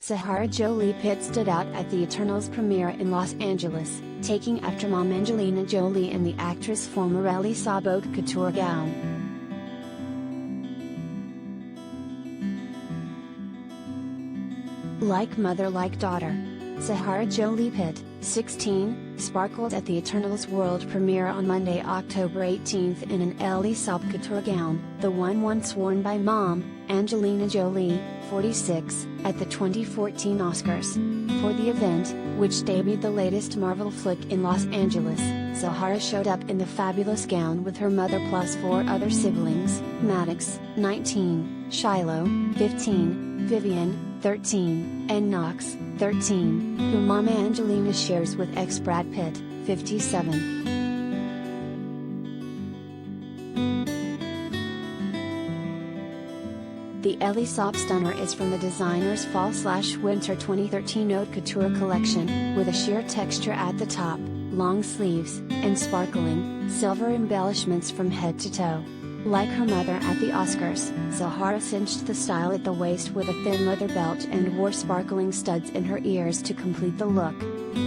Zahara JoliePitt stood out at the Eternals premiere in Los Angeles, taking after mom Angelina Jolie in the actress' former Elie Saab Haute Couture gown. Like mother like daughter. Zahara JoliePitt, 16, sparkled at the Eternals world premiere on Monday, October 18 in an Elie Saab Couture gown, the one once worn by mom, Angelina Jolie, 46, at the 2014 Oscars. For the event, which debuted the latest Marvel flick in Los Angeles, Zahara showed up in the fabulous gown with her mother plus 4 other siblings, Maddox, 19, Shiloh, 15, Vivienne, 13, and Knox, 13, who mom Angelina shares with ex-Brad Pitt, 57. The Elie Saab stunner is from the designer's Fall/Winter 2013 Haute Couture collection, with a sheer texture at the top, long sleeves, and sparkling, silver embellishments from head to toe. Like her mother at the Oscars, Zahara cinched the style at the waist with a thin leather belt and wore sparkling studs in her ears to complete the look.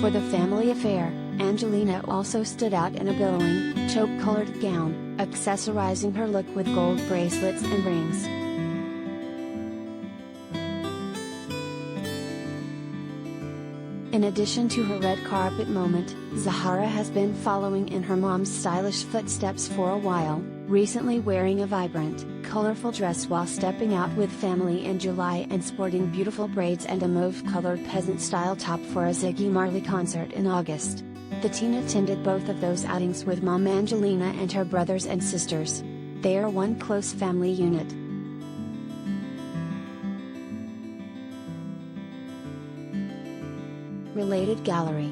For the family affair, Angelina also stood out in a billowing, taupe-colored gown, accessorizing her look with gold bracelets and rings. In addition to her red carpet moment, Zahara has been following in her mom's stylish footsteps for a while, recently wearing a vibrant, colorful dress while stepping out with family in July and sporting beautiful braids and a mauve-colored peasant-style top for a Ziggy Marley concert in August. The teen attended both of those outings with mom Angelina and her brothers and sisters. They are one close family unit. Related gallery.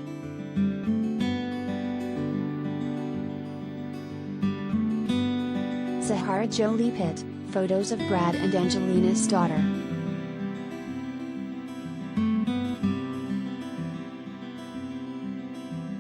Zahara JoliePitt, photos of Brad and Angelina's daughter.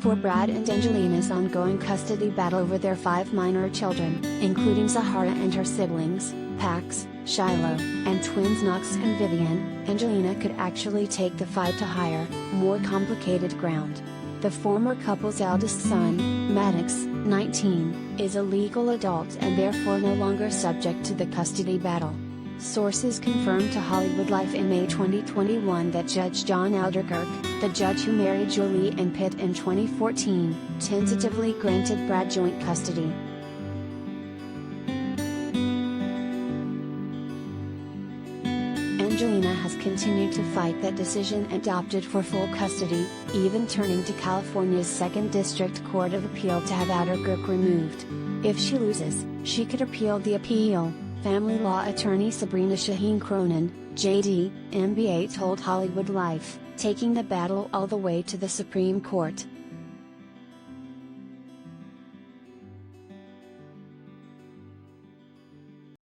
For Brad and Angelina's ongoing custody battle over their 5 minor children, including Zahara and her siblings, Pax, Shiloh, and twins Knox and Vivienne, Angelina could actually take the fight to higher, more complicated ground. The former couple's eldest son, Maddox, 19, is a legal adult and therefore no longer subject to the custody battle. Sources confirmed to Hollywood Life in May 2021 that Judge John Alderkirk, the judge who married Jolie and Pitt in 2014, tentatively granted Brad joint custody. Angelina has continued to fight that decision and opted for full custody, even turning to California's 2nd District Court of Appeal to have Alderkirk removed. If she loses, she could appeal the appeal, family law attorney Sabrina Shaheen Cronin, JD, MBA told Hollywood Life, taking the battle all the way to the Supreme Court.